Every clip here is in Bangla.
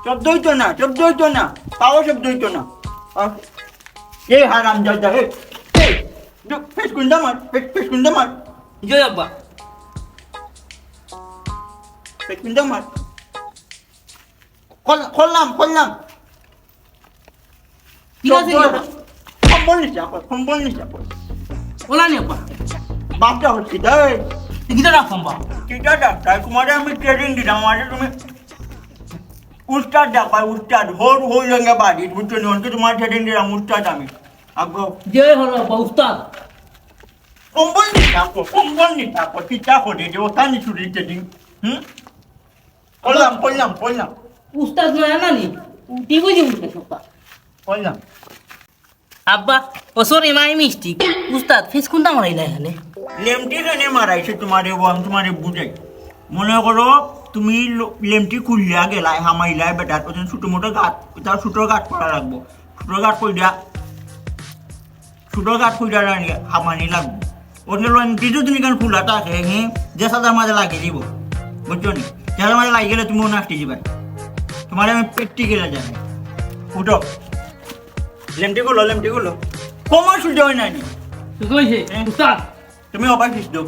শব্দই তো না, শব্দই তো না, তাও শব্দই তো না। কে হারাম জাদা হে? ফেস কুন্দা মার, ফেস কুন্দা মার, জয় আব্বা। ফেস কুন্দা মার। করলাম করলাম। ঠিক আছে সম্বল নিছে আপন, সম্বল নিছে আপন। ওলা নি আব্বা। বাপটা হচ্ছে তাই। গিটা রাখতাম বা। কিটা ডাক্তার তোমারে আমি ট্রেনিং দিলাম, আমারে তুমি উস্তাদ ডাকবা, উস্তাদ হোর হোর লঙ্গা বাড়ি বুঝছো নি? অনকে তোমার ট্রেনিং দিলাম উস্তাদ আমি। আগ্রহ জয় হলো আব্বা উস্তাদ। সম্বল নিছে আপন, সম্বল নিছে আপন। কিটা করে যে ওটা নি চুরি ট্রেনিং। করলাম করলাম করলাম উস্তাদ নয় নানি। কি বুঝি উঠবে উস্তাদ। করলাম। আব্বা ও সরি মাই মিস্টেক। উস্তাদ ফেস কোনটা মারাইলা এখানে? লেমটি কেনে মারাইছে তোমারে ও, আমি তোমারে বুঝাই। মনে করো তুমি লেমটি খুললিয়া গেলাই হামাইলাই বেটার ওখানে ছোটো মোটো গাছ, তার ছোটো গাছ করা লাগবো। ছোটো গাছ কইরা, ছোটো গাছ কইরা হামানি লাগবো। ওখানে লেমটি যদি তুমি কেন খোলা থাকে যে সাদার মাঝে লাগিয়ে দিব, বুঝছো নি? যার মাঝে লাগিয়ে গেলে তুমি মনে আসতে যাবে, তোমার আমি পেটটি গেলে যাবে। উঠো, লেমটি গুলো, লেমটি গুলো কমার সুযোগ হয় নাই। তুই কইছে উস্তাদ তুমি অবাক দিস দাও,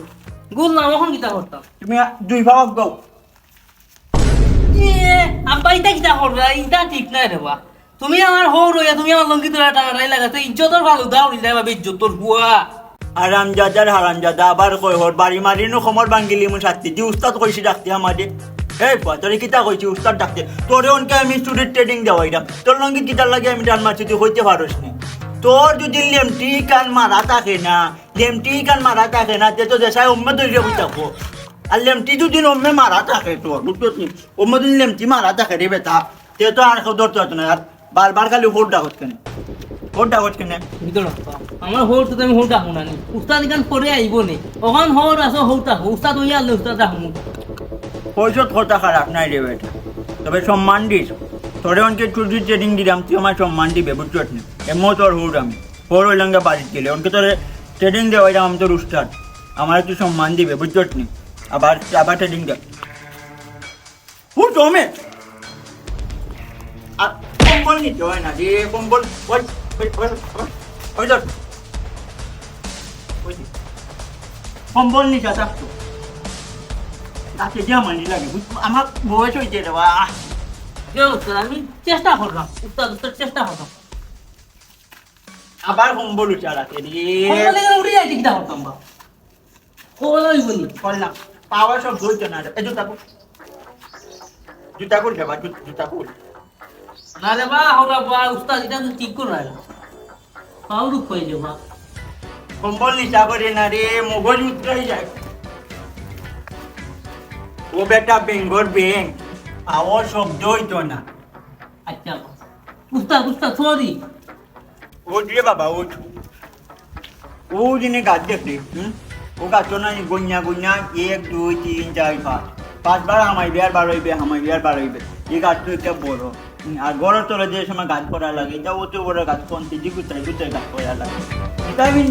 গুল না এখন কিটা করতাম। তুমি দুই ভাগ দাও। আব্বা ইটা কিটা করবা? ইটা ঠিক নাই রে বা। তুমি আমার হৌ রইয়া তুমি আমার লঙ্কি তোরা টানাটাই লাগাতে ইজ্জতর ভালো দাও নিলে ভাবে ইজ্জতর বুয়া। হারামজাদার হারামজাদা আবার কই হর বাড়ি মারিনো খমর ভাঙ্গিলি মু সাথে দি উস্তাদ কইছি ডাকতে আমাদের। এই পা তোরে কিতা কইছি উস্তাদ ডাকতে? তোরে অনকে আমি স্টুডেন্ট ট্রেনিং দেওয়াইলাম, তোর লঙ্গি কিতার লাগে আমি ডান মারছি, তুই হইতে পারস নি। তোর যদি লেমটি কান মারা থাকে না, লেমটি কান মারা থাকে না, তে তো দেশায় উম্মে তৈরি হই থাকবো। আর লেমটি যদি উম্মে মারা থাকে তোর বুঝতো নি, উম্মে যদি লেমটি মারা থাকে রে বেটা, তে তো আর কেউ ধরতে হতো না। আর বারবার খালি হোট ডাকত কেন, হোট ডাকত কেন? ভিতর আমার হৌ তো আমি হৌ ডাকু না নি। উস্তাদ ইখান পরে আইব নি। ওখান হৌর আছো হৌ ডাকু। উস্তাদ হইয়া আনলে উস্তাদ ডাকু। পয়সা কথা খারাপ নাই রে বেটা, তবে সম্মান দিস। তোরে অনকে চুরি ট্রেনিং দিলাম, তুই আমার সম্মান দিবে বুঝছো নি? এমন তোর হোর আমি হোর ওই লঙ্গা বাড়িতে গেলে অনকে তোরে ট্রেনিং দেওয়াইলাম, আমি তোর উস্তাদ, আমার তুই সম্মান দিবে বুঝছো নি? আবার আবার ট্রেনিং দে হুর জমে। আর কম্বল নিতে হয় না রে, কম্বল ওই ওই ওই ওই ধর, ওই কম্বল নিতে থাকতো তাকে জামানি লাগে বুঝছো? আমার বয়স হইতে রে বা। উস্তাদ আমি চেষ্টা করলাম। উস্তাদ উস্তাদ চেষ্টা করলাম। আবার কম্বল উঠা রাখে রে। কম্বল এখানে উঠে যাইতে কিটা করতাম বা। কম্বল হইব নি। করলাম পাওয়া সব ধরছে না রে। এই জুতা পর, জুতা পর যাবা, জুতা পর। না রে বা হৌরা বা উস্তাদ এটা তো ঠিক করে রাখলাম। পাও দুঃখ হয়ে যাবা। কম্বল নিচা করে না রে, মগজ উত্তরাই যায়। ও বেটা বেঙ্গর বেং, পাওয়ার শব্দ হইতো না। আচ্ছা উস্তাদ উস্তাদ সরি। ওঠ রে বাবা ওঠ। ও যিনি গাছ দেখলি ও গাছ না গন্যা গন্যা 1 2 3 4 5 5বার হামাইবে আর বারোইবে, হামাইবে আর বারোইবে। এই গাছ তো একটা বড়। আর বড় তোরা যে সময় গাছ করা লাগে, এটা অত বড় গাছ কোন তিজি গুতাই গুতাই গাছ করা লাগে। এটা আমি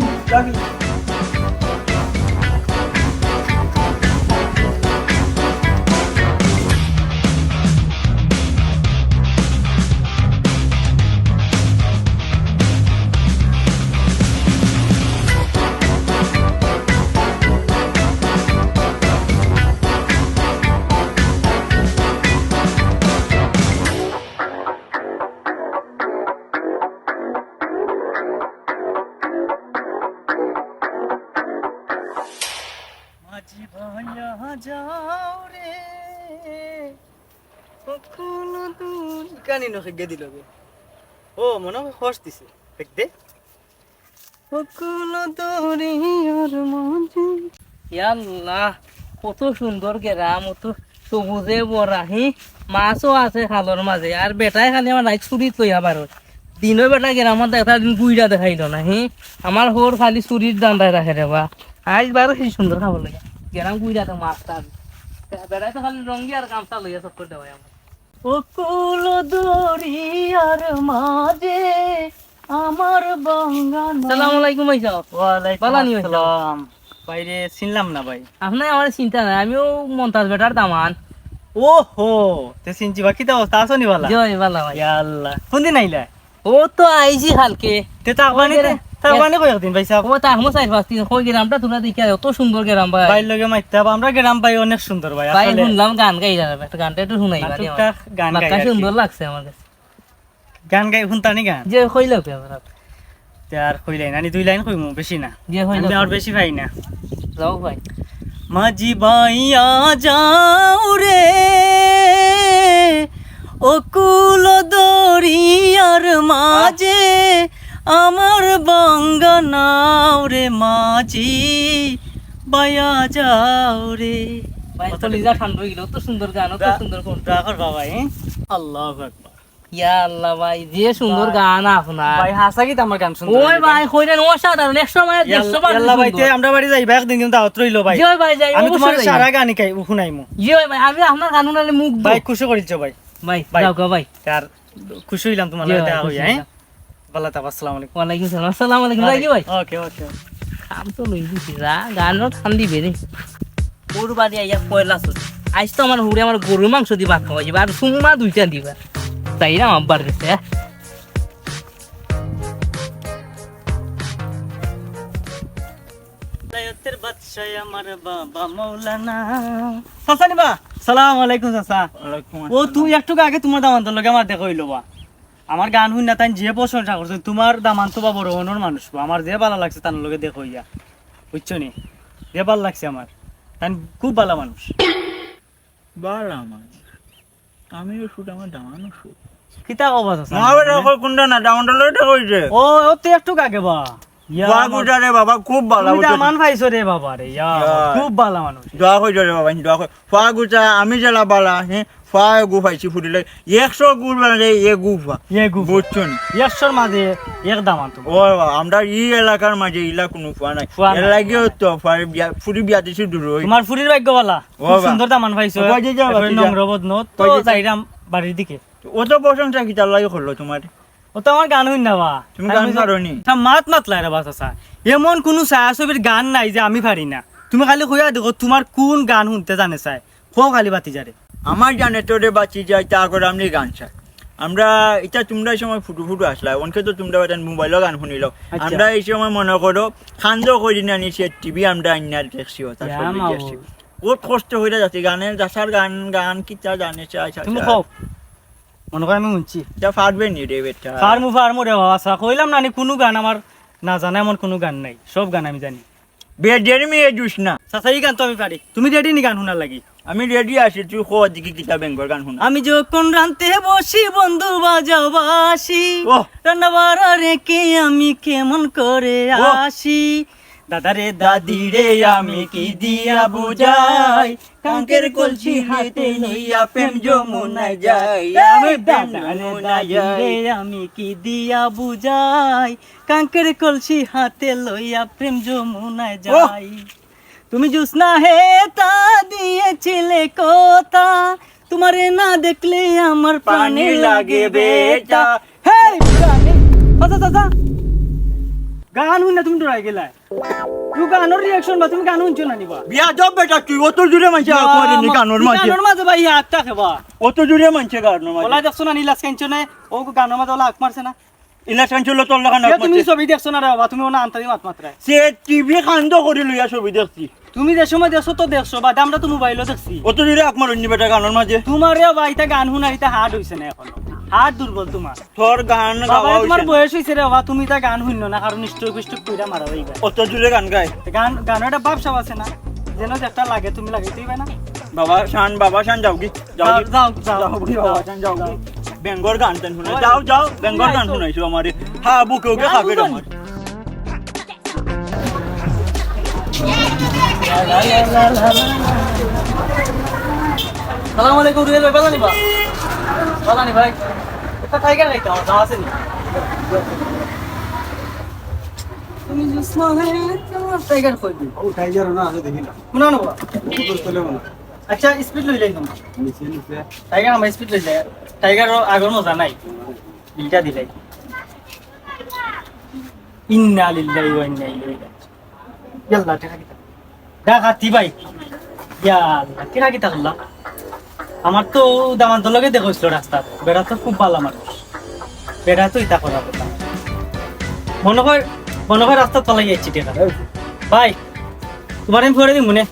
মাঝি ভাইয়া যাও রে কখনো দূর কানি নখে গে দিল গে। ও মনে হয় হস দিছে দেখতে। কখনো দূরি আর মাঝি। ইয়াল্লাহ কত সুন্দর গেরাম, অত সবুজে বরা মাছও আছে খালর মাঝে। আর বেটাই খালি আমার রাইত চুরি তৈ আবার দিনও বেটা গেরামত দেখা দিন গুইরা দেখাইল না আমার হোর খালি চুরির দান্দায় রাখে রে বা। আজ বারো সেই সুন্দর খাবার লাগে গেরাম গুইরা তো মাছ টান বেটাই তো খালি রঙ্গি আর গামছা লইয়া চক্কর দেওয়াই আমার। অকুল দরিয়ার মাঝে আমার বাঙালি। আসসালামু আলাইকুম ভাই সাহেব। বালা নি ভাই সাহেব? বাইরে চিনলাম না ভাই। আপনার আমার চিন্তা নাই, আমিও মন্তাজ বেটার দামান। ওহো তে সিনজি বাকি তো অবস্থা আছো নি বালা জয় বালা ভাই ইয়া আল্লাহ কোন দিন আইলা ও তো আইছি কালকে তে তাকবানি কই দিন ভাই সাহেব ও তা আমো চাই ফাস্তি কই গ্রামটা তোমরা দেখি অত সুন্দর গ্রাম ভাই ভাই লগে মাইতে আমরা গ্রাম ভাই অনেক সুন্দর ভাই ভাই আসলে শুনলাম গান গাই যাবে একটা গানটা একটু শুনাই বাড়ি টুকটাক গান গাই আমার আর কি। সুন্দর লাগছে আমার কাছে গান গাই শুনতানি গান যে কইলো কে আমরা তে আর কই লাইন আনি 2 লাইন কইমু বেশি না যে কইলো আমি আর বেশি ভাই না যাও ভাই মাঝি বাইয়া যাও রে অকুল দরিয়ার মাঝে আমার বাঙ্গানাও রে মাঝি বাইয়া যাও রে ভাই তো লিজা ঠান্ডা হয়ে গেল তো সুন্দর গান তো সুন্দর কোন রাখর বাবা আল্লাহু আকবার ইয়া আল্লাহ ভাই যে সুন্দর গান আপনার ভাই হাসা কি আমার গান শুনতে ওই ভাই কইরেন অসাধারণ 100 মানে 100 বার আল্লাহ ভাই তে আমরা বাড়ি যাইবা একদিন কিন্তু দাওয়াত রইলো ভাই জয় ভাই যাই আমি তোমার অবশ্যই সারা গানই গাই শুনাইমু জয় ভাই আমি আপনার গান শুনালে মুখ ভাই খুশি করিছো ভাই ভাই ভাই। যাও গো ভাই আর খুশি হইলাম তোমার জি লগে ভাই, দেখা খুশি হইয়া হ্যাঁ হইলাম। ভালো থাকো আসসালামু আলাইকুম ওয়ালাইকুম সালাম আসসালামু আলাইকুম ভাই ভাই ওকে ওকে কাম তো লই দিছি রা গানও ঠান দিবে রে ওর বাড়ি আইয়া পয়লা সর আইস তো আমার হুড়ে আমার গরুর মাংস দি ভাত খাওয়াই যাবে আর সুমা দুইটা দিবা তাই না আব্বার কাছে দায়তের বাদশাহ আমার বাবা মাওলানা চাচা নিবা সালাম আলাইকুম চাচা ও তুই একটু আগে তোমার দামান্তর লগে আমার দেখা হইলো বা আমার গান শুন না তাই যে প্রশংসা করছো তোমার দামান্ত বা বড় হনোর মানুষ বা আমার যে ভালো লাগছে তার লগে দেখো ইয়া বুঝছো নি যে ভালো লাগছে আমার তাই খুব ভালো মানুষ বালা আমার আমিও শুট আমার দামানো শুট কিতা কবা চাচা মহাবের রাখো কোনটা না ডাউনটা লইটা কইছে ও ও তুই একটু আগে বা ইয়া বাগুটা রে বাবা খুব ভালো তুমি দামান পাইছো রে বাবা রে ইয়া ইয়া। খুব ভালো মানুষ দোয়া কইছো রে বাবা দোয়া কই ফাগুটা আমি জেলা বালা হ্যাঁ ফা গু পাইছি ফুটিলে 100 গুল মানে এ গুফা ইয়ে গু বুঝছুন ইয়াশর মাঝে এক দামান্ত ও বাবা, আমরা এই এলাকার মাঝে ইলা কোনো ফুয়া নাই ফুয়া নাই। এর লাগেও তো ফুরি বিয়া দিছি দূর হই তোমার ফুরির ভাগ্যবালা ও খুব বা। সুন্দর দামান পাইছো ও বাজি যা, বাজি যা। নম্রবদ নত তো বাজি যা। যাইরাম বাড়ির দিকে ও তো প্রশংসা কি তার লাগে করলো তোমার ও তো আমার গান হইন না বা তুমি গান পারোনি? মাত মাত লাই রে বাসা এমন কোন ছায়াছবির গান নাই যে আমি পারি না তুমি খালি কইয়া দেখো তোমার কোন গান শুনতে জানে চাই কো খালি বাতি যারে আমার জানে তোরে বাঁচি যাই তা করে আপনি গান চাই আমরা এটা তোমরা এই সময় ফুটু ফুটু আসলা অনকে তো তোমরা মোবাইলও গান শুনিল আচ্ছা। আমরা এই সময় মনে করো খান্দ করে না নিছি টিভি আমরা আইনার দেখছি ওটা ইয়া ছবি মাও। দেখছি ও কষ্ট হয়ে যাচ্ছে গানের দাসার গান গান কিতা জানে চাই তুমি কও মনে কর আমি শুনছি তা পারবে নি রে বেটা ফার্মু রে বাবা সা কইলাম না নি কোনো গান আমার না জানা এমন কোনো গান নাই সব গান আমি জানি বেডের মেয়ে জুস না চাচা এই গান তো আমি পারি তুমি রেডি নি গান শোনার লাগি আমি রেডি আছি তুই খো দিকে কিতা বেঙ্গর গান শুনা আমি যখন রান্তে বসি বন্ধু বাজাও বাসি ওহ। রান্না বাড়া রেখে আমি কেমন করে ওহ। আসি দাদারে দাদি রে আমি কি দিয়া বুঝাই কাঙ্কের কলসি হাতে লইয়া প্রেম যমুনায় যাই আমি যমুনায় যাই আমি কি দিয়া বুঝাই কাঙ্কের কলসি হাতে লইয়া প্রেম যমুনায় যাই তুমি জুসনা হে তা দিয়েছিলে কথা তোমারে না দেখলে আমার প্রাণে লাগে বেটা হে প্রাণে আচ্ছা আচ্ছা গান শুনে তুমি ডরাই গেলা তুই গানোর রিঅ্যাকশন বা তুমি গান শুনছো না নিবা বিয়া জব বেটা তুই অত জুড়ে মানছে করে নি গানোর মাঝে গানোর মাঝে ভাই আটটা খেবা অত জুড়ে মানছে গানোর ওলা মাঝে দেখছো না নীলাস কাঞ্চন ও গানোর মাঝে ওলা আক মারছে না ইলেকশন চলল তোর লাগান এ তুমি ছবি দেখছো না রে বাবা তুমি ওনা আন্তরিক মাত মাত্রায় সে টিভি খান্দ করে লইয়া ছবি দেখছি তুমি যে সময় দেখছো তো দেখছো বা আমরা তো মোবাইলও দেখছি অত জুড়ে আকমার অন্য বেটা গানোর মাঝে তোমার রে বা এটা গান শুনা এটা হার্ড হইছে না এখনো হার্ড দুর্বল তোমার তোর গান বাবা গাওয়া তোমার হইছে না। বয়স হইছে রে বাবা তুমি তা গান শুনো না কারণ স্ট্রোক কইরা মারা হই গা অত জুড়ে গান গায় গান গানের একটা ভাব সাব আছে না যেন একটা লাগে তুমি লাগাইতেই না বাবা শান যাও কি যাও কি? যাও যাও যাও কি বাবা শান যাও কি? বেঙ্গর গান টান শুনে যাও যাও বেঙ্গর গান শুনাইছো আমারে হ্যাঁ বুকে ওকে গান খাবে শুনো আমার সালাম আলাইকুম রুয়েল ভাই বাজানি বা বাজানি ভাই একটা টাইগার গাইতে আমার দাও আছে নি তুমি জুসনা হে তোমার টাইগার কইবি ও টাইগার না আছে দেখি না শুনো না বাবা তোর চলে মনে আচ্ছা স্পিড লই যাই তোমরা নিচে নিচে টাইগার আমার স্পিড লই যায় টাইগার আগর মজা নাই বিলটা দিলাই ইন্না লিল্লাহি ওয়া ইন্না ইলাইহি রাজিউন ইয়াল্লাহ টাকা কি টাকা ভাই ইয়া আল্লাহ টাকা কি টাকা আমার তো দামান্ত লগে দেখছিল রাস্তা বেড়া তো খুব ভালো মানুষ বেড়া তো ইতা করা কথা মনে হয় রাস্তা তলাই যাচ্ছি টেকা ভাই তোমার আমি ফেরে দিই মনে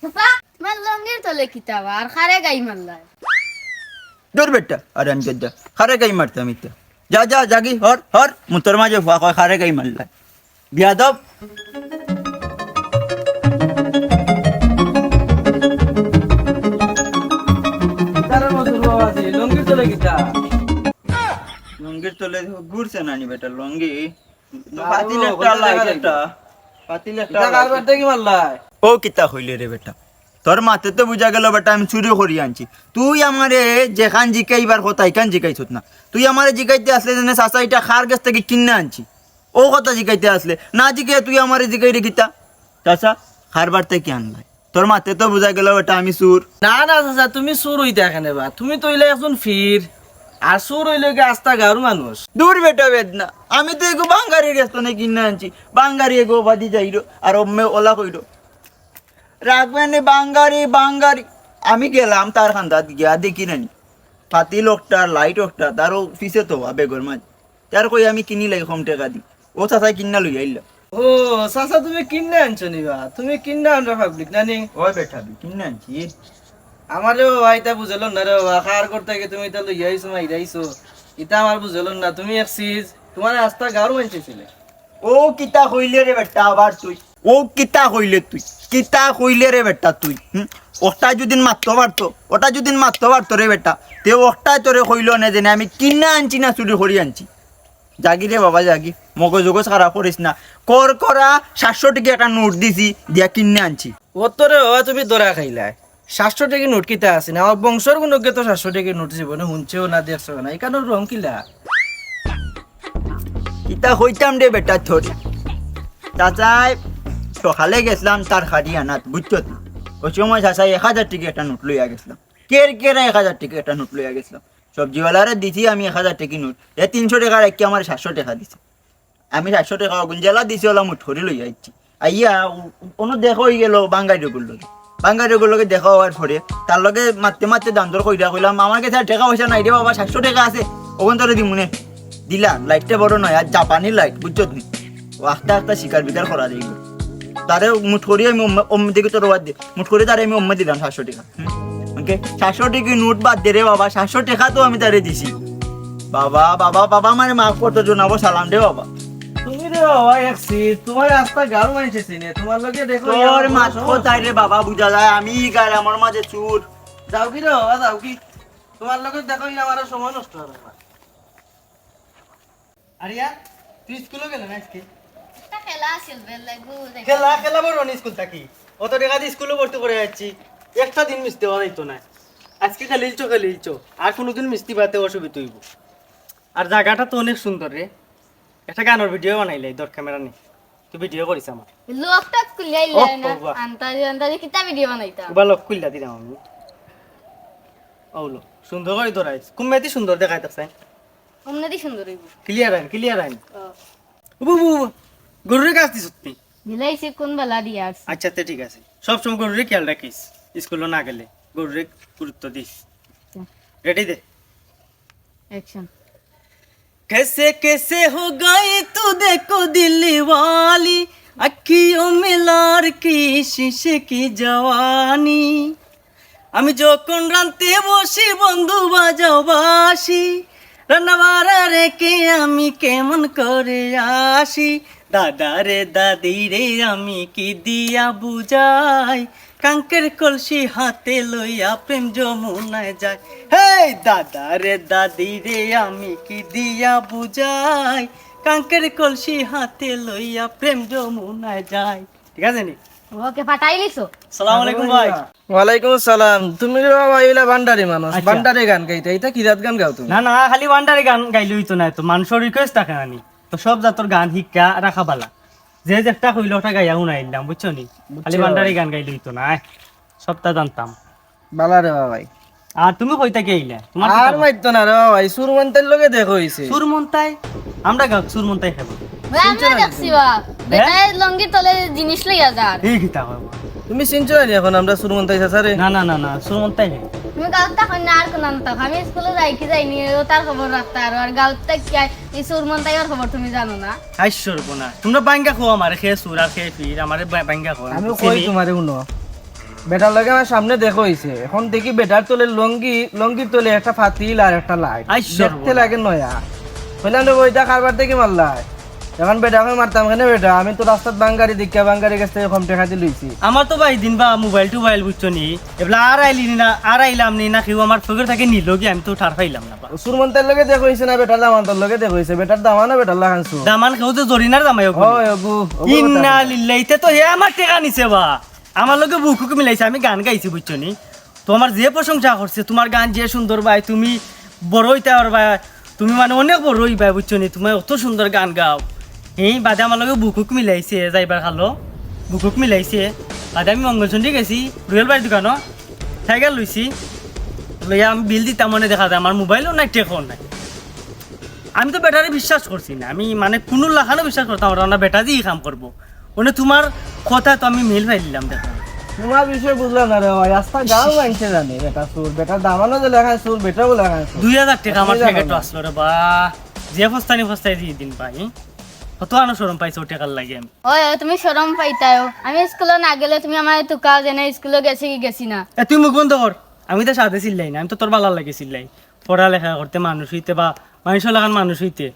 তোমার লঙ্গের তলে কিতাব আর খারে গাই মারলাই দূর বেটা আরাম দাদা খারে গাই মারতাম ইতা যা যা জাগি হর মুতর মাঝে ফুয়া কয় খারে গাই মারলা বিয়াদব লঙ্গির তলে ঘুরছে নানি বেটা লঙ্গি পাতিল একটা লাইট একটা পাতিল একটা ও কিতা হইলে রে বেটা তোর মাতে তো বুঝা গেল বেটা আমি চুরি করি আনছি তুই আমারে যেখান জিকাইবার কথা এখান জিকাইছত না তুই আমারে জিকাইতে আসলে জানে চাচা এটা খার গাছ থেকে কিনে আনছি ও কথা জিকাইতে আসলে না জিকাই তুই আমারে জিকাই রে কিতা চাচা খারবার থেকে আনলাই তোর মাতে তো বুঝা গেল বেটা আমি সুর না না চাচা তুমি চোর হইতে এখানে বা তুমি তো হইলে একজন ফির আর চোর হইলে কি আস্তা গাঁর মানুষ দূর বেটা বেদনা আমি তো এগো বাঙ্গারি রেস্তনে কিনে আনছি বাঙ্গারি এগো বাদি যাইরো আর অম্মে ওলা কইরো রাখবেন বাঙ্গারি আমি গেলাম তার খান্দাত গিয়া দেখি নানি পাতি লোকটা লাইট লোকটা তার অফিসে তো বেগর মাঝ তার কই আমি কিনি লাই কম টাকা দি ও চাচাই কিনা লই আইলা ও চাচা তুমি কিনে আনছো নিবা তুমি কিনে আনবা পাবলিক নানি ওই বেটা কিনে আনছি আমারও ভাইটা বুঝলো না রে বাবা খার করতে গিয়ে তুমি তো লই আইছো মাই আইছো এটা আমার বুঝলো না তুমি এক চিজ তোমার আস্তা গাঁর মানুষ ছিলে ও কিতা কইলে রে বেটা আবার তুই ও কিতা কইলে রে বেটা তুই ওটা যদি মারতে পারতো রে বেটা তে ওটাই তোরে কইল না যে আমি কিনা আনছি না চুরি করি আনছি জাগি রে বাবা জাগি মগজ খারাপ করিস না করা 700 টাকা একটা নোট দিছি দিয়া কিনে আনছি ও তো রে বাবা তুমি দরা খাইলাই 700 টাকা নোট কিতা আছে না আমার বংশর গুণকে তো 700 টাকা নোট জীবনে শুনছেও না দেখছো না এই কারণে রং কিলা কিতা হইতাম রে বেটা থরি চাচাই সকালে গেছিলাম তার খাড়ি আনাত বুঝছত ওই সময় চাচাই 1000 টাকা একটা নোট লইয়া গেছিলাম কেরা 1000 টাকা একটা নোট লইয়া গেছিলাম সবজিওয়ালারে দিছি আমি 1000 টাকা নোট 300 টাকা রাখি আমার 700 টাকা দিছে আমি 700 টাকা গুঞ্জেলা দিছি ওলা মুঠ ধরে লইয়া আইছি আইয়া কোনো দেখো হয়ে গেল বাঙ্গাইরগুলোকে দেখা হওয়ার পরে তার লগে মারতে দাম দর কইরা কইলাম আমার কাছে আর টাকা পয়সা নাই রে বাবা 700 টাকা আছে ওখান তোরে দিমুনে দিলা লাইটটা বড় নয় আর জাপানি লাইট বুঝছত নি ও আস্তে শিকার বিকার করা যাইব তারে মুঠ করি আমি অম্মে দিকে তোর বাদ দি মুঠ করে তারে আমি অম্মে দিলাম 700 টাকা ওকে 700 টাকা নোট বাদ দে রে বাবা 700 টাকা তো আমি তারে দিছি বাবা মানে মাফ করতে জানাবো সালাম দে বাবা তুমি রে বাবা এক চিজ তোমার আস্তা গাঁর মানুষ চিনে তোমার লগে দেখো তোর মাছ কোথায় রে বাবা বুঝা যায় আমি গায় আমার মাঝে চুর যাও কি রে বাবা যাও কি তোমার লগে দেখো আমার সময় নষ্ট হবে না আরিয়া তুই স্কুলে গেল না আজকে একটা খেলা আছিল বেল লাগবো খেলা বড় স্কুল থাকি অত টাকা দিয়ে স্কুলে ভর্তি করে যাচ্ছি একটা দিন মিশতে পারাইতো না আজকে খেলিলছো আর কোনোদিন মিষ্টি পাতে অসুবিধা হইব আর জায়গাটা তো অনেক সুন্দর রে একটা গানের ভিডিও বানাইলে দর ক্যামেরা নেই তুই ভিডিও করিস আমার লোকটা কুলাইলা না বাহ। আন্তাজে কিতা ভিডিও বানাইতা উবা লোক খুললা দিলাম আমি ওলো সুন্দর করে ধরাইছ কুমেতি সুন্দর দেখাইতেছে উন্নতি সুন্দর হইব ক্লিয়ার আইন উবু গরুরে কাজ দিছ তুই মিলাইছে কোন বেলা দিয়াস আচ্ছা তে ঠিক আছে সবসময় গরুরে খেয়াল রাখিস স্কুলে না গেলে গরুরে গুরুত্ব দিস রেডি দে অ্যাকশন कैसे कैसे हो गई तू देखो दिल वाली अखियों में लार की शीशे की जवानी আমি যখন রান্তে বসি বন্ধু বাজাও বাসি রান্নাবাড়া রেখে আমি কেমন করে আসি দাদা রে দাদি রে আমি কি দিয়া বুঝাই কাঙ্কের কলসি হাতে লইয়া প্রেম যমুনায় যায় হে দাদা রে দাদি রে আমি কি দিয়া বুঝাই কাঙ্কের কলসি হাতে লইয়া প্রেম যমুনায় যায় ঠিক আছে নি ওকে পাঠাইলিছো আসসালামু আলাইকুম ভাই ওয়ালাইকুম আসসালাম তুমি রে বাবা এগুলা বান্ডারি মানুষ আচ্ছা। বান্ডারি গান গাইতে এটা কি রাত গান গাও তুমি না খালি ওয়ান্ডারে গান গাইলে হইতো না তো মানুষের রিকোয়েস্ট থাকে নানি তো সব জাতর গান শিক্ষা রাখা বালা যে যেটা কইলো ওটা গাইয়া শুনাইলাম বুঝছো নি খালি ওয়ান্ডারে গান গাইলে হইতো না সবটা জানতাম বালা রে বাবা ভাই আর তুমি কইতা কে আইলা তোমার আর মাইতো না রে বাবা ভাই সুরমন্তের লগে দেখো হইছে সুরমন্তাই আমরা গাও সুরমন্তাই খাবো আমরা দেখছি বা বেটায় লঙ্গির তলে জিনিস লইয়া যার এই গীতা হয় তুমি চিনছো না এখন আমরা সুরমন্তাই চাচারে? না না না না সুরমন্তাই নেই। তুমি গাঁৱত থাকো না আর কোন থাকো আমি স্কুলে যাই কি যাইনি ও তার খবর রাখতে আর গাঁৱত থাকি এই সুরমন্তাইয়ের খবর তুমি জানো না? আইশ্বর বোনা তোমরা বাঙ্গা খো আমার খেয়ে সুর আর খেয়ে ফির আমার বাঙ্গা খো আমি কই তোমারে শুনো, বেটার লগে আমার সামনে দেখো হইছে, এখন দেখি বেটার তোলে লঙ্গির তোলে একটা ফাতিল আর একটা লাইট আইশ্বর দেখতে লাগে নয়া। বললাম রে ওইটা কারবার থেকে মারলাই, এখন বেটাকে মারতাম কেন বেটা? আমি তো রাস্তার বাঙ্গারি দীক্ষা বাঙ্গারি কাছ থেকে কম টাকা দিয়ে লইছি। আমার তো ভাই দিন বা মোবাইল টোবাইল বুঝছো নি এগুলা আর আইলি না আর আইলাম নি না কেউ আমার ফগর থাকে নিল কি আমি তো ঠার পাইলাম না। সুরমন্তের লগে দেখো হইছে না বেটার দামান্তর লগে দেখো হইছে, বেটার দামা না বেটার লাগানছু। দামান কেউ তো জরিনার দামাই ওই অগু ইন্না লিল্লাইতে তো হে আমার টেকা নিছে বা আমার লগে বুকুক মিলাইছে, আমি গান গাইছি বুঝছো নি। তো আমার যে প্রশংসা করছে তোমার গান যে সুন্দর ভাই, তুমি বড় হইতে পারবা, তুমি মানে অনেক বড় হইবা বুঝছো নি, তুমি অত সুন্দর গান গাও। এই বাদে আমার লগে বুকুক মিলাইছে যাইবার খালো বুকুক মিলাইছে বাদে আমি মঙ্গলচন্ডী গেছি রুয়েল বাড়ির দোকানও সাইকেল লইছি লইয়া আমি বিল দিতাম মনে দেখা যায় আমার মোবাইলও নাই টেকও নাই। আমি তো বেটারে বিশ্বাস করছি না, আমি মানে কোনো লাখানো বিশ্বাস করতাম না বেটা দিয়ে কাম করবো মানে তোমার কথা তো আমি মিল পাই দিলাম দেখা। তোমার বিষয় বুঝলাম না রে ভাই, রাস্তা গাও আনছে জানি বেটা সুর, বেটার দামানো যে লেখায় সুর, বেটাও লেখায় সুর। 2000 টাকা আমার প্যাকেট আসলো রে বা, যে ফস্তানি দিয়ে দিন পাই কত আনুসরণ পাইছো টাকার লাগে আমি। ওই তুমি শরম পাইতাও, আমি স্কুলে না গেলে তুমি আমার তুকা জেনে স্কুলে গেছি কি গেছি না? তুই মুখ বন্ধ কর, আমি তো সাথে চিল্লাই না, আমি তো তোর বালার লাগে চিল্লাই। পড়ালেখা করতে মানুষ হইতে বা মানুষ লাগান মানুষ হইতে,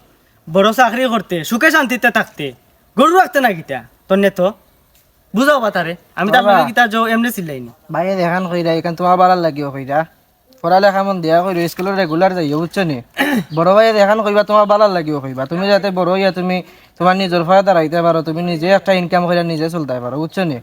বড় চাকরি করতে, সুখে শান্তিতে থাকতে, গরু রাখতে না গীতা তোর নে তো বুঝাও বা তারে, আমি তার লগে গীতা যাও এমনি চিল্লাই না। ভাই দেখান কইরা এখান তোমার বাড়ার লাগিও কইরা, পড়ালেখা মন দিয়া কইরা স্কুলের রেগুলার যাইও বুঝছো নি। বড় ভাই দেখান কইবা তোমার বাড়ার লাগিও কইবা, তুমি যাতে বড় হইয়া তুমি তোমার নিজের ফায়দা রাখতে পারো, তুমি নিজে একটা ইনকাম কইরা নিজে চলতে পারো বুঝছো নি।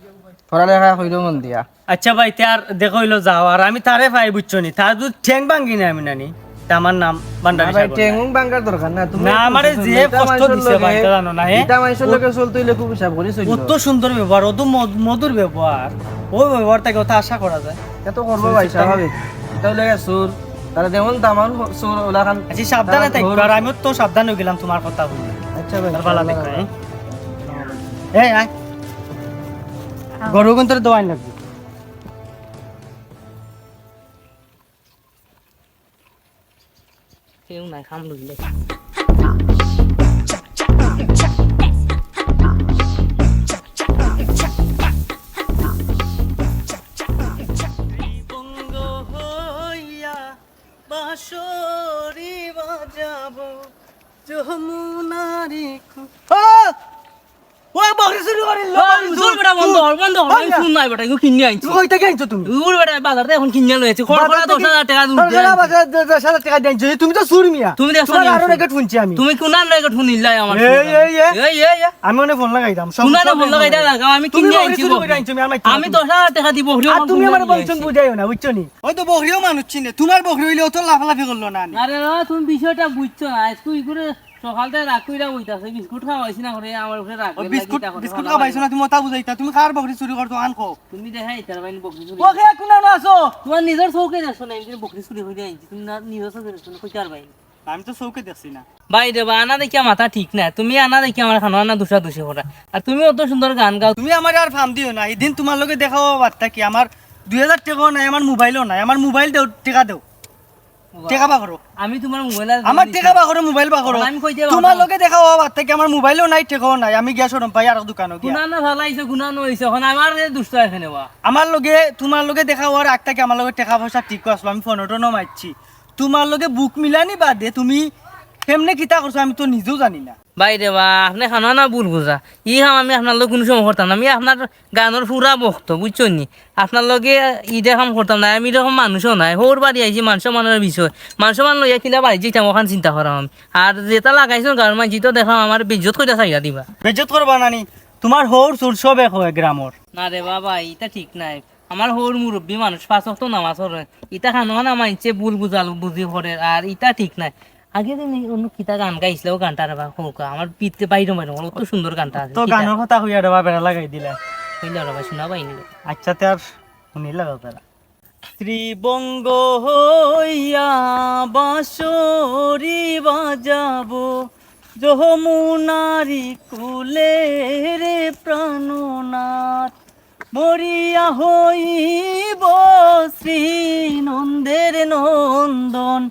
পড়ালেখা কইরো মন দিয়া। আচ্ছা ভাই তার দেখো হইলো যাও আর আমি তারে পাই বুঝছো নি, তার যদি ঠ্যাং ভাঙ্গি না আমি নানি তা আমার নাম বান্ডারি ভাই সাগর। টেঙ্গুং বাঙ্গার দরকার না, তুমি না আমারে যে কষ্ট দিছে ভাই তা জানো না হে, এটা মানুষের লগে চলতে হইলে খুব হিসাব করি চলতো। কত সুন্দর ব্যবহার, অত মধুর ব্যবহার, ওই ব্যবহার থেকে অত আশা করা যায়। এত করবো ভাই স্বাভাবিক, এটা হইলে সুর, তারা যেমন দামান সুর ওলাখান। আচ্ছা সাবধানে থাকবে আর আমিও তো সাবধান হয়ে গেলাম তোমার কথা বলে। আচ্ছা ভাই তার ভালো দেখা এই আয় গরু কিন্তু দোয়াই লাগবে। কেউ নাই খাম লইলে বঙ্গ হইয়া বাঁশরি বাজাবো যমুনারি ওই বকরি শুরু করিল জোর বেটা বন্ধ কর আমি শুন নাই বেটা কিনে আইছি কই থেকে আইছো তুমি? জোর বেটা বাজারতে এখন কিনে লইছি খড়খড়া 10,000 টাকা দুধ তুমি তো সুরমিয়া, তুমি দেখছো তোমার নি? আরো রেকর্ড শুনছি আমি। তুমি কোনার রেকর্ড শুনিলাই আমার এই আমি মনে ফোন লাগাইতাম শুনা না বন্ধ গাইদা লাগাও আমি কিনে আইছি আমি 10,000 টাকা দিব আর তুমি আমার বলছেন বুঝাইও না বুঝছো নি, ওই তো বকরিও মানুষ চিনে, তোমার বকরি হইলে তো লাফালাফি করলো না। আরে না তুমি বিষয়টা বুঝছো না তুই করে সকালতে রাগ কইরা বইতাছে বিস্কুট খাওয়াইছি না করে আমার উপরে রাগ করে বিস্কুট বিস্কুট খাবাইছো না তুমি, ওটা বুঝাইতা তুমি কার বকরি চুরি করতো আনকো তুমি দেখাই তার বাইন বকরি চুরি ওকে কোন না আছো? তোমার নিজের চৌকে দেখছো না এমনি বকরি চুরি হইয়া আইছি তুমি না নিজের চৌকে দেখছো না কইতার বাইন আমি তো চৌকে দেখছি না ভাই দেবা আনা দেখি মাথা ঠিক না তুমি আনা দেখি আমার খানো আনা দুসা দুসে করা আর তুমি অত সুন্দর গান গাও তুমি আমার আর ফার্ম দিও না, এদিন তোমার লগে দেখাও বার্তা কি আমার 2000 টাকাও নাই, আমার মোবাইলও নাই, আমার মোবাইল দেও টাকা দেও টাকা বা করো, আমি তোমার মোবাইল আমার টাকা বা করো মোবাইল বা করো, আমি কইতে তোমার লগে দেখাও বার্তা কি আমার মোবাইলও নাই টাকাও নাই, আমি গিয়া সরম পাই আর দোকানও গিয়া গুনা না ভালো আইছে গুনা নইছে এখন আমার দুষ্ট এখানে বা আমার লগে তোমার লগে দেখাও আর আগ থেকে আমার লগে টাকা পয়সা ঠিক আসলো, আমি ফোনটো মারছি তোমার লগে বুক মিলানি বাদে তুমি কেমনে কিতা করছো আমি তো নিজেও জানি না। ভাই দেবা আপনি খানো না ভুল বুঝা ই হাম আমি আপনার লগে কোনো সময় করতাম না, আমি আপনার গানের পুরা বক্ত বুঝছো নি, আপনার লগে ইটা কাম করতাম না, আমি এরকম মানুষও নাই হোর বাড়ি আইছি মানুষ মানের বিষয় মানুষ মান লইয়া কিলা বাড়ি যেতাম ওখান চিন্তা করাম আমি আর যেটা লাগাইছো গান মাঝি তো দেখাম আমার বেজ্জত কইটা চাইয়া দিবা বেজ্জত করবা নানি, তোমার হোর সুর সব এক হয় গ্রামর। না রে বাবা ইটা ঠিক নাই আমার হোর মুরব্বী মানুষ 5 ওয়াক্ত নামাজ পড়ে ইটা খানো না মানছে ভুল বুঝি করে আর ইটা ঠিক নাই আগে দিন অন্য কিতা গান গাইছিল গানটা রে বা হোকা আমার পিতে বাইরে মাইরো অত সুন্দর গানটা আছে তো গানের কথা হইয়া দেবা বেড়া লাগাই দিলা, কইলা রে ভাই শোনা পাইনি আচ্ছা তার শুনি লাগাও তারা ত্রিবঙ্গ হইয়া বাঁশরি বাজাবো যমুনারি কুলে রে প্রাণনাথ মরিয়া হইব শ্রী নন্দের নন্দন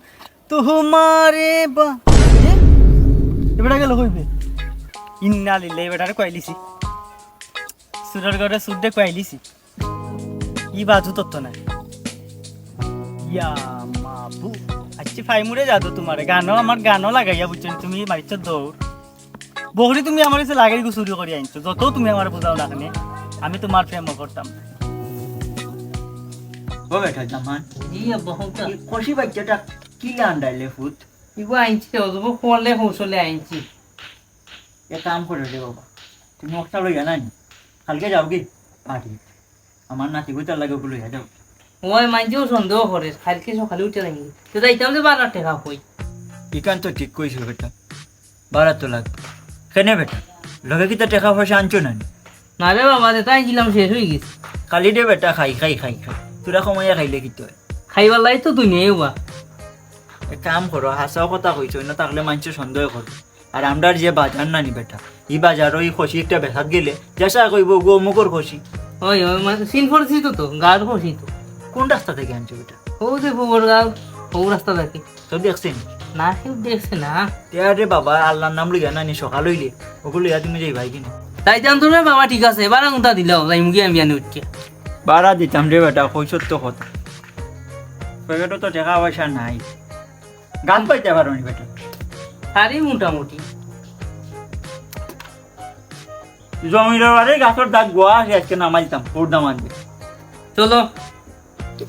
তোমারে এবারে গেল হইবে ইন্না লিল্লাহি এবারে কইলিছি সুরের ঘরে সুদে কইলিছি ই বাজু তত্ত্ব না ইয়া মাবু আচ্ছা ফাইমুরে যাদু তোমার গানও আমার গানও লাগাইয়া বুঝছো তুমি মারিছ দৌড় বহরি তুমি আমার কাছে লাগাই চুরি করে আনছো যত তুমি আমার বোঝাও না কেন আমি তোমার প্রেম করতাম না। ও বেটা জামান জি আব্বা হুঁকা খুশি বাচ্চাটা কি আন্ডাইলে ফুট ইগো আইনছি ওজব কোলে হৌসলে আইনছি এ কাম করে রে বাবা তুমি একটা লইয়া নাই কালকে যাও কি পার্টি আমার নাতি বইটার লাগে ওগুলো লইয়া যাও ওই মাইজেও সন্দেহ করে কালকে সকালে উঠে যাইনি তো যাইতাম যে 12 টাকা কই ইকান তো ঠিক কইছো বেটা 12 তো লাগবে কেনে বেটা লগে কি তো টাকা পয়সা আনছো না না রে বাবা যেটা আইছিলাম শেষ হয়ে গেছে খালি দে বেটা খাই তোরা সময় খাইলে কি তো খাইবার লাই তো দুনিয়াই বা এক কাম করো হাসাও কথা কইছো না তাহলে মানুষ সন্দেহ করো আর আমরার যে বাজার নানি বেটা ই বাজার ওই খুশি একটা বেসাত গেলে যেসা কইব গো মুখর খুশি ওই ওই সিন করছি তো গাছ বসি তো কোন রাস্তা থেকে আনছো বেটা ও যে গোবর গাছ ও রাস্তা থাকে তো দেখছেন না কেউ দেখছে না রে বাবা আল্লাহর নাম লইয়া নানি সকাল হইলে ওগুলো ইয়া তুমি যাই ভাই কিনা তাই জানতো রে বাবা ঠিক আছে এবার আঙুটা দিলাও যাই মুগি আমি আনি উঠছে বাড়া দিতাম রে বেটা কইছত তো কথা পকেটও তো টাকা পয়সা নাই গান পাইতে পারো নি বেটা সারি মোটামুটি জমির বারে গাছর দাগ গোয়া আছে আজকে নামাই দিতাম ওর দাম আনবে চলো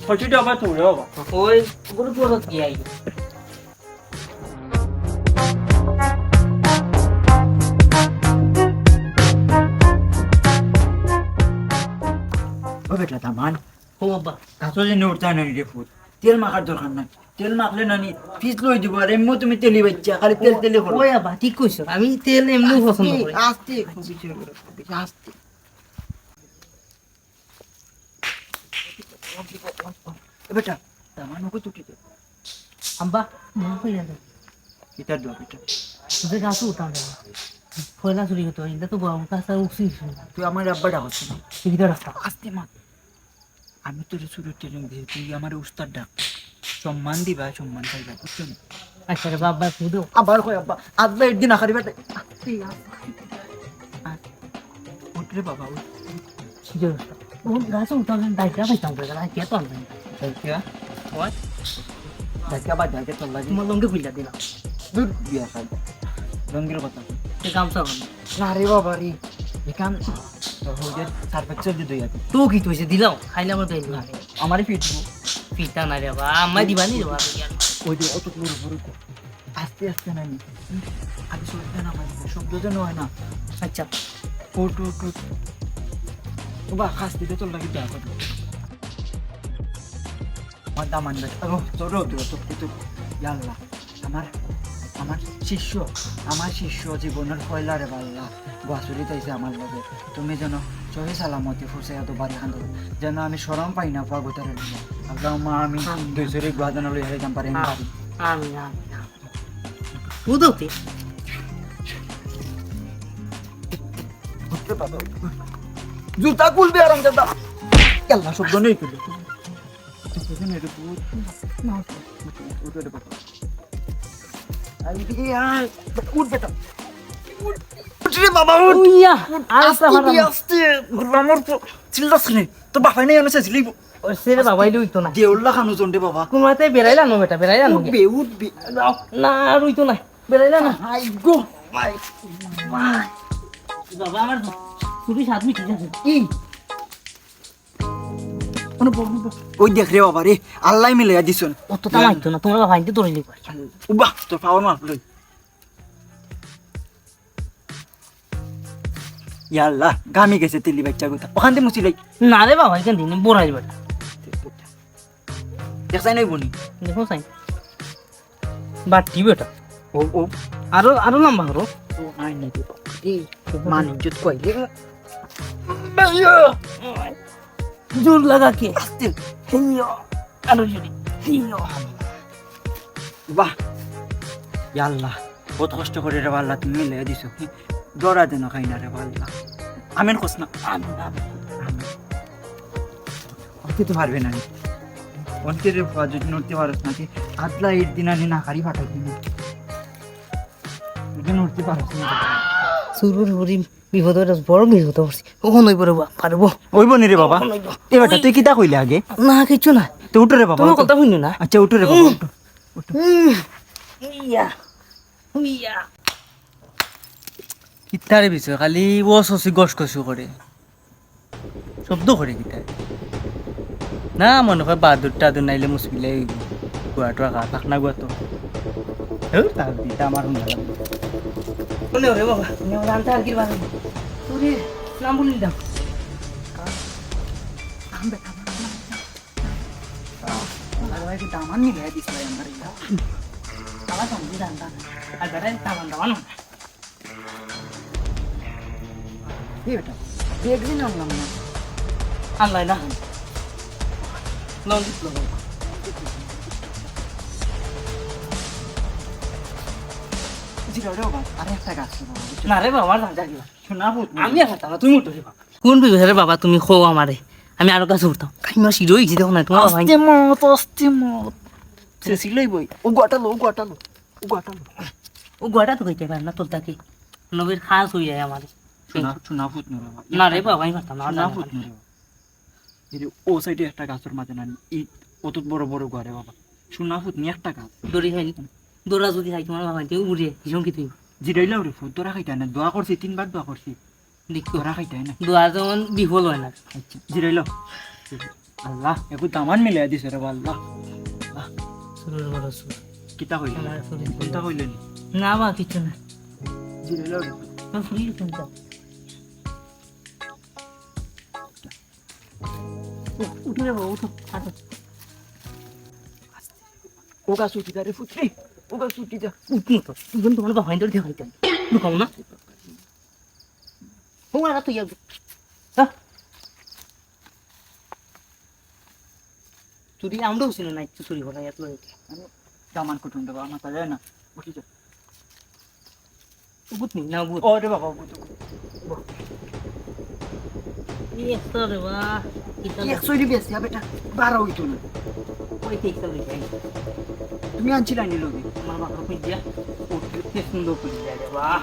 খুশিটা আবার তোরে বাবা ওই গুরু পুরো কি আই ও বেটা দামান ও বাবা গাছও যে উঠতে নানি রে ফুট তেল মাখার দরকার নাই তেল মাখলে নানি ফিস লই দিব আর এমনি তুমি তেলি বাচ্চা খালি তেল করো ওই বাবা ঠিক কইছো আমি তেল এমনি পছন্দ করি আস্তে আস্তে বেটা দামান ওকে তুটি দে আব্বা মনে কই যাবে এটা দো বেটা তুই গাছ উঠাও না ফয়লা চুরি করতে এটা তো বাবু কাছে উঠছি তুই আমার আব্বা ডাকছ না সুবিধা রাস্তা আস্তে মা আমি তোর শুরু ট্রেনিং দিয়ে তুই আমার উস্তাদ ডাক সম্মান দিবা সম্মান পাইবা বুঝছো না আচ্ছা রে বাবা খুদো আবার কই আব্বা আব্বা একদিন আখারি বেটা উঠরে বাবা উঠ সুবিধা রাস্তা ও গাছ উঠাও না দাইটা পাইতাম করে না কে তো আনবে দেখা ওই দেখা বা দেখা তোর লাগে তোমার লঙ্গে খুইলা দিলাম দূর বিয়া খাই রঙ্গের কথা সে গামছা বান না রে বাবা রে এখান তোর হয়ে সার্ফেক্ট চল দিই আর তো কি তুইছে দিলাও খাইলে আমার দেই না আমারই ফিটবো পিতা না রে বাবা আম্মা দিবানি রে বাবা ওই যে অত বড় বড় আস্তে আস্তে নানি আগে শব্দ না মানে শব্দ যেন হয় না আচ্ছা ওট ওট ওট বাবা খাস দিতে তোর লাগে দেওয়া কথা আমার দামান বেটা ও তোর তো ইয়াল্লা আমার শিষ্য জীবনের কয়লা রে বাল্লা বাসুরি তাইছে আমার লগে তুমি যেন চহে সালামতি ফুসে এত বাড়ি খান যেন আমি সরম পাই না পাবো তার আল্লাহ মা আমি দুইশরি গুয়াদানা লই হারাইতাম পারি না আমি উদতে জুতা খুলবে আরাম দাদা আল্লাহ শব্দ নেই পেলে উঠ বেটা বাবা উইয়া আস্তে আস্তে আমার চিল্লাস নে তো বাপাই নাই অনেক ছিলিব ওই সেরে বাবাই লইতো না দেউল্লা খানু জন্ডে বাবা কুমাতে বেরাইলা নো বেটা বেরাইলা নো উঠবে না রইতো না বেরাইলা না আই গো মাই বাবা আমার তুমি 7 মিনিট আছে কি ওই দেখ রে বাবা রে আল্লাহ মিলাইয়া দিছন অত তা মাইতো না তোমরা ভাইতে ধরে লিবা উবা তোর পাওয়ার মার লই ইয়াল্লা গামি গেছে তেলি বাচ্চা গোটা ওখান থেকে মুছি লই না রে বাবা এখান দিন বড়াই বেটা দেখছাই নাই বনি দেখো সাই বাটি বেটা ও আরো লম্বা করো ও আই নাই তো এই মানে জুত কইলে জোর লাগা কে আস্তে আরো জোরে বাহ ইয়াল্লা বহুত কষ্ট করে রে আল্লাহ তুমি মিলাইয়া দিছো ডরা দেন খাই না রে আল্লাহ আমেন কস না আজকে তো পারবে না অনেকের যদি নড়তে পারস নাকি আদলা এর দিন আনি না কারি ফাটাই দিন তুই নড়তে পারস না সুরুর হরি বিপদ বড় বিপদ পড়ছি কখন হইব রে পারবো ওইব নি রে বাবা এবারটা তুই কিতা কইলে আগে না কিছু না তো উঠো রে বাবা তোমার কথা শুনি না আচ্ছা উঠো রে বাবা উঠো। ইয়া ইয়া কিতারে বিষয় খালি ও শশী গস গসু করে শব্দ করে কিতারে না মনে হয় বাদুর টাদুর নাইলে মুসকিলে গুয়াটা থাক না গুয়া তো তার দিতা আমার শুনতে লাগবে শুনে রে বাবা তুমি আমার আনতে আর কি বাবা তোর নাম বলি দাও আর ভাই দামান নিলে দিছিল আমার তালা তুমি জানতা আর বেটা তামান দাও না কি বেটা দেখবি না না আল্লাহ না লং দিস লং জিরা রে বাবা আরে একটা গাছ রে বাবা না রে বাবা আমার জানি শোনা ভূত আমি আর হাতা না তুমি উঠো রে বাবা কোন বিবেরে বাবা তুমি খো আমারে আমি আরো কাছে উঠতাম কাইমা শিরোই গিয়ে দেখো না তোমার ভাই আস্তে মত সে সিলাই বই ও গোটালো ও গোটা তো কইতে পারে না তোর তাকে নবীর খাস হই যায় আমারে শোনা ভূত নে বাবা না রে বাবা আমি হাতা না শোনা ভূত নে রে এই ও সাইডে একটা গাছের মাঝে না ই অত বড় বড় ঘরে বাবা শোনা ভূত নি একটা গাছ দড়ি খাইনি দৌড়া যদি খাই তোমার বাবা তুই উড়িয়ে হিসম কি তুই জিরাইলাও রে ফুট তোরা খাইতা না দোয়া করছি 3 বার দোয়া করছি দেখো তোরা খাইতা না দোয়া যেমন বিফল হয় না আচ্ছা জিরাইলাও আল্লাহ একটু দামান মিলাই দিছে রে আল্লাহ সুরের বড় সুর কিতা হইল আমার সুরে কিতা হইল না বা কিছু না জিরাইলাও রে আমি ফুলি তুমি যাও উঠে রে বাবা উঠো হাঁটো ও গাছ উঠি যা রে ফুট রে ও গাছ উঠি যা উঠি তো তুমি তোমার বাবা ইন্টার দিয়ে খাইতে লুকাও না ও আর তুই যাও হ্যাঁ চুরি আমরাও ছিল না একটু চুরি করা এত দামান কুটুম দেবা মাথা যায় না উঠি যা বুঝ নি না বুঝ ও রে বাবা বুঝ এত রে বা এটা 100 রি বেশি বেটা 12 হইতো না ওই দেখতে যাই তুমি আনছিলা নি লগে আমার বাবা কই দিয়া উঠতে সুন্দর করে যায় রে বাহ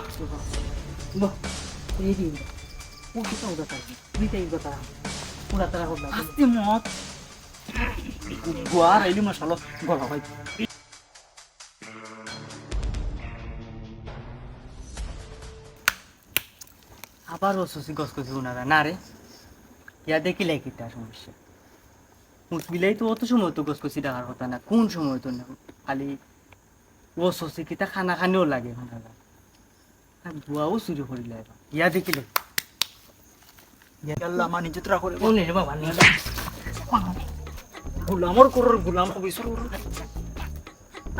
বাহ এই দিন ও কি তো ওটা তুই তাই কথা পুরা তারা হলো আস্তে মত গোয়া রাইলি মশালা গলা ভাই আবার ওসি গস গস উনারা না রে ইয়া দেখিলে কি তার সমস্যা মুসবিলাই তো অত সময় তো গস গসি ডাকার কথা না কোন সময় তো না খালি ও সসি কিতা খানা খানিও লাগে ওনারা আর বুয়াও চুরি করিলে ইয়া দেখিলে ইয়া আল্লাহ মানি যতরা করে ও নে রে বাবা নে গোলামর করর গোলাম কবি শুরু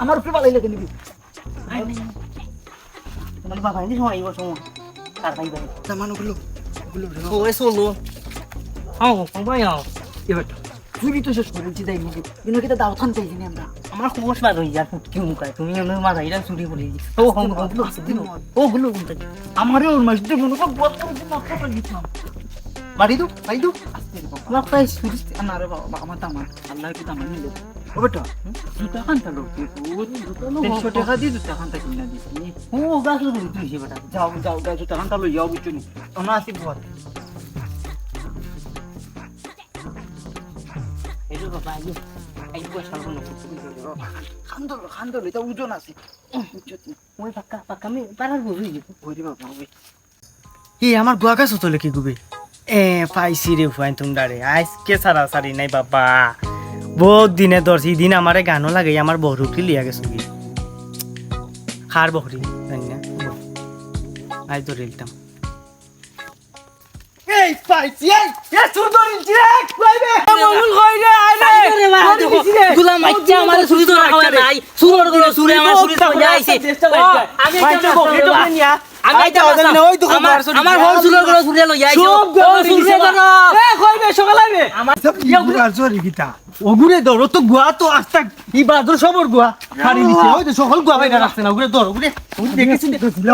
আমার উপরে বালাই লাগে নিবি তোমার বাবা নি সময় আইব সময় তার ভাই ভাই সামান গুলো ও এসো লো আও ভাই আও এবার চুরি তো শেষ করেছি তাই নাকি কিন্তু কিটা দাও থান চাইছি আমরা আমার খবর বার হই যার কি মুখায় তুমি আমার মা যাইরা চুরি করে ও হম ও গুলো কোনটা আমারে ওর মাঝে মনে কর বল করে মাথা লাগিছিলাম বাড়ি দু আস্তে রে বাবা আমার প্রায় চুরি না রে বাবা আমার দামান আল্লাহ কি দামান নিল ও বেটা দুটা খান্তা লোক 300 টাকা দিয়ে দুটা খান্তা কিনা দিছি ও গাছ করে তুই সে বেটা যাও দুটা খান্তা লই যাও বুঝুনি আমরা আসি ঘর এই তো বাবা আই বসে সালবো খান্দল এটা ওজন আছে ওই পাক্কা আমি পারার বুঝি ওরে বাবা ওই আমার গোয়া গাছ তোলে কি গুবে পাইছি রে ফুয়াইন তুমডারে আজকে সারা সারি নাই বাবা বহুত দিনে ধরছি দিন আমারে গানও লাগে আমার বহরুটি লিয়া গেছে কি খার বহরি জানি না আজ ধরে এলতাম এই পাইছি এই সুন্দর ইঞ্চি রে কইবে মঙ্গল কই রে আইলে গুলাম আইছে আমার চুরি তো রাখা নাই সুরর গুলো চুরি আমার চুরি তো যাইছে আমি এটা বকরি তো নিয়া আমি এটা ওই তো আমার হোল সুরর গুলো চুরি লই যাইছে ও চুরি ধরো এ কইবে সকাল আইবে আমার আর জরি গিতা ওগুরে ধরো তো গোয়া তো আস্তা ই বাদর সবর গোয়া খালি নিছে ওই তো সকল গোয়া বাইরে রাখছে না ওগুরে ধরো ওগুরে দেখেছি দেখেছিল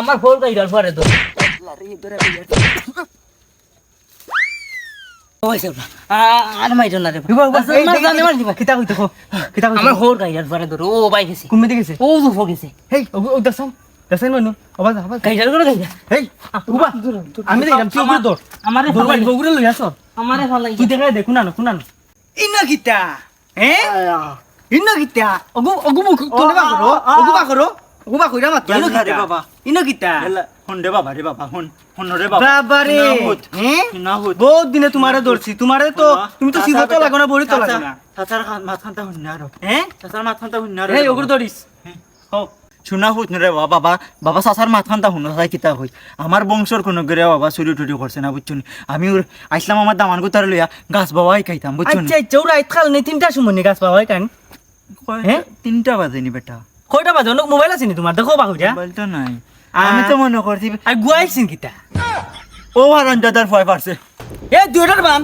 আমার হোল গাইডার পরে তো আর মাইতো না রে কিতা কইতে কো কিতা কইতে আমার হোর গাইয়ার পরে ধরো ও বাই গেছে কোন মেতে গেছে ও দুফো গেছে হেই ও দাসান দাসান মানু আবার আবার গাইয়ার করে গাইয়া হেই উবা আমি দেখলাম তুই উপরে দৌড় আমারে দৌড় বাড়ি বগুড়ে লই আসো আমারে ভাল তুই দেখা দে কুনানো ইন্ন কিতা ইন্ন কিতা অগু মুখ তোলে বা করো কইরা মাত ইন্ন কিতা রে বাবা। ইন্ন কিতা হন রে বাবা রে বাবা হন রে বাবা বাবা রে না হুত বহুত দিনে তোমারে ধরছি তোমারে তো তুমি তো সিবতো লাগো না বড়ি তো লাগো না চাচার মাথানটা হুন না রে হ্যাঁ চাচার মাথানটা হুন না রে এই ওগুলো ধরিস শুনা হুত রে বাবা বাবা চাচার মাথানটা হুন চাই কিতা হই আমার বংশর কোনো গরে বাবা চুরি টুরি করছে না বুঝছুন আমি আইসলাম আমার দামান গুতার লইয়া গাছ বাবাই খাইতাম বুঝছুন আচ্ছা চৌরা আইত খাল নেই 3টা সময় গাছ পাওয়া কেন হ্যাঁ? 3টা বাজেনি বেটা কয়টা বাজে অনেক মোবাইল আছে নি তোমার দেখো বাহুরা মোবাইলটা নাই আমি তো মনে করছি আর গুয়াইছিন কিতা ও হারান দাদার ভয় পারছে এ দুইটার বাম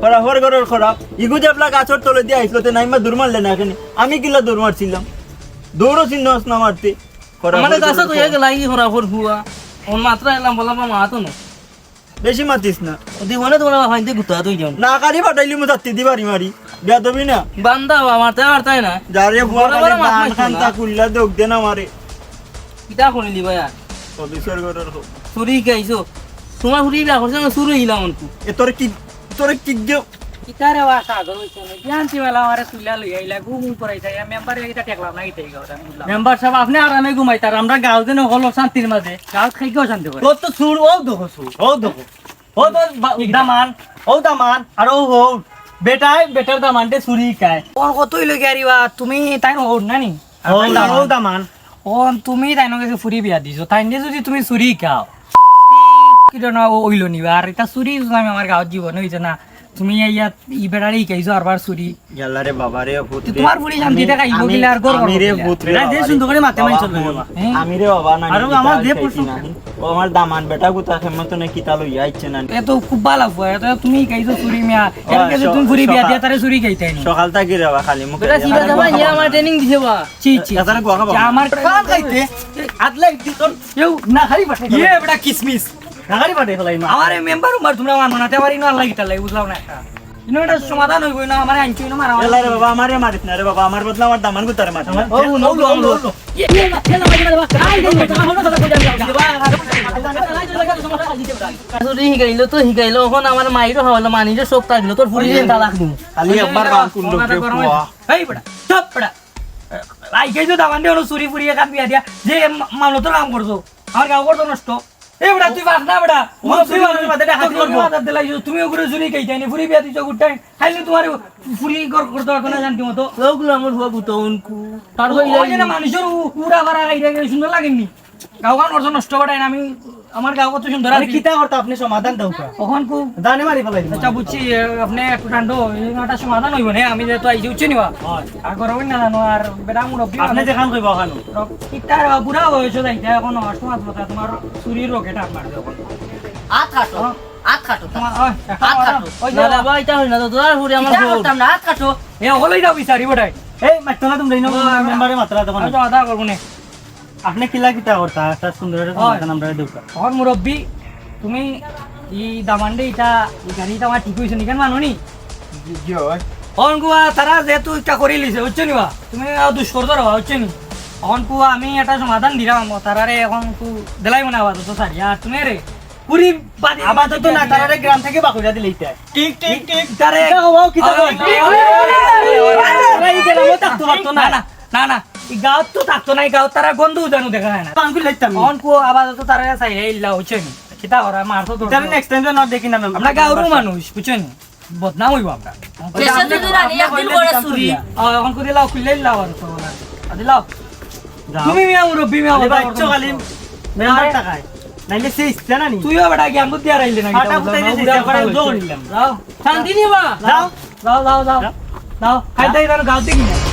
খরা ঘরের খরাপ ইগু দেবলা গাছর তলে দিয়ে আইসলো তে নাইমা দূর মারলে না এখানে আমি কিলা দূর মারছিলাম দৌড়ও চিহ্ন না মারতে আমারে গাছে তো এক লাগি হরা হর হুয়া ওন মাত্রা এলাম বললাম মা তো না বেশি মাতিস না ওদি মনে তোমার ফাইনতে গুতা তুই যাও না কারি ফাটাইলি মু তাত্তি দি বাড়ি মারি বিয়া দবি না বান্দা আমার তাই না যারে বুয়া বড় কালি বড় মাছ দান মারছো খান না। তা কুল্লা দেখ দে না মারে কিতা শুনিলি ভাইয়া অফিসার ঘরের হোক চুরি গাইছো তোমার হুরি বিয়া করছে না চুরি হইলাম অনকু এ তোরে কি গেও কিতারে ওয়া সাগর হইছে না জানতি মেলা আমারে তুইলা লই আইলা ঘুম পড়াই যায় মেম্বার এটা টেকলাম না ইতাই গাওটা বুঝলাম মেম্বার সাহেব আপনি আরামে ঘুমাইতার আমরা গাঁও যেন হলো শান্তির মাঝে গাঁত খাই কেউ শান্তি করে তোর তো সুর ও দেখো ও তো দামান আর ও বেটার দামানতে চুরি খায় ওর কতই লই গারিবা তুমি তাই ন ওর নানি ও দামান ও তুমি তাই ন গেছে ফুরি বিয়া দিছো তাই নিয়ে যদি তুমি চুরি খাও কিটা না ওইলো নিবা আর এটা চুরি আমি আমার গাঁৱত জীবন হইছে না তুমি ইয়াত ই বেড়ারে খাইছো আরবার চুরি ইয়াল্লা রে বাবা রে ভূত রে তোমার বুড়ি শান্তিতে খাইব গিলা আর গর আমি রে ভূত রে এটা দিয়ে সুন্দর করে মাতে মাই চলবে বাবা আমি রে বাবা না আরো আমার দিয়ে প্রশ্ন ও আমার দামান বেটা গুতা খেমত নে কিতা লইয়া আইছে না এত খুব ভালো ফুয়া এত তুমি খাইছো চুরি মিয়া এর কাছে তুমি ফুরি বিয়া দিয়া তারে চুরি খাইতাই নি সকাল থাকি রে বাবা খালি মুখ বেটা সিবা যাবা ইয়া আমার ট্রেনিং দিছে বা চি চি কাতারে গোয়া খাবা আমার কাম খাইতে আদলা তোর কেউ না খালি পাঠে ইয়ে বেটা কিসমিস না খালি পাঠে ফলাই মা আমার মেম্বার উমার তোমরা মানো না তেবারি না লাগি তালাই বুঝলাম না ইনো এটা সমাধান হইব না আমার আইনছি না মারা এলা রে বাবা আমারে মারিস না রে বাবা আমার বদলা আমার দামান গুতারে মার ও নো শিকাইলো তো শিকাইলো এখন আমার মাইরও হওয়ালো মানিরও সব কাটলো তোর ফুরি তালাক দিম খালি একবার গান কুন্ডু রে পুয়া এই বেটা চুপ বেটা লাইকাইছো দামান দিয়ে চুরি ফুরিয়ে কাট বিয়া দিয়া যে মামলো তো কাম করছো আমার গাঁও করতো নষ্ট এই বেটা তুই বাদ না বেটা তুমি ওগুলো চুরি খাইতাই ফুরি বিয়া দিছো গুটাই খাইলে তোমার ফুরি করতে পারতো না জানতি মতো ওগুলো আমার হুয়া গুতো উনকু তার মানুষের উড়া ভাড়া খাইতে সুন্দর লাগেনি গাঁও গান অর্থ নষ্ট করাই না আমি আমার গাঁও কত সুন্দর আরে কিতা করতে আপনি সমাধান দাও কখন কু দানে মারি ফলাই আচ্ছা বুঝছি আপনি একটু ঠান্ডা একটা সমাধান হইব না আমি যেহেতু আইসি উঠছি নিবা আর গরম না জানো আর বেটা মুরব্বী আপনি যেখান কইব ওখানে ইটার বুড়া হয়েছে যাইতে এখন অষ্ট মাস কথা তোমার চুরির রকেট আপনার যখন হাত কাটো হাত কাটো তোমার হাত কাটো না বাবা এটা হই না তো তোর ফুরি আমার এটা করতাম না হাত কাটো এ হলেই দাও বিচারি বড়াই এই মাতলা তুমি দেইনো মেম্বারে মাতলা তখন আমি তো আদা করব না আপনি কিলা কিতা করতা একটা সুন্দর সমাধান আমরা দেউ তখন মুরব্বী তুমি ই দামান্ডে এটা গাড়িটা আমার ঠিক হইছে নি কেন মানো নি অন কুয়া তারা যেহেতু এটা করে লিছে হচ্ছে নি বা তুমি দুষ্কর ধরবা হচ্ছে নি অন কুয়া আমি একটা সমাধান দিলাম তারারে এখন কু দেলাই মনে আবার তো সারি আর তুমি রে পুরি বাদি আপাতত না তারারে গ্রাম থেকে বাকুড়া দিলে ইতা ঠিক ঠিক ঠিক তারে ও কিতা কই না না না না এই গাঁৱত তো থাকতো না এই গাঁৱত তারা গন্ধও জানো দেখা যায় না পাঙ্গু লাইতাম অন কুয়া আবার তো তারা চাই এইলা হচ্ছে নি কিতা করা মারতো তো তাহলে নেক্সট টাইম না দেখি না আমরা গাঁৱৰো মানুষ বুঝছেন বদনাম হইব আমরা দেশে যদি রানি একদিন করে চুরি এখন করে লাও খুললে লাও আর তো আদি লাও তুমি মিয়া মুরব্বি মিয়া বাচ্চা খালি মেম্বার টাকায় নাইলে সেই জানা নি তুইও বেটা জ্ঞান বুদ্ধি আর আইলে না আটা ফুটাই দিছে করে জোর নিলাম যাও শান্তি নিবা যাও যাও যাও যাও যাও খাইতে গাঁৱতে কিনা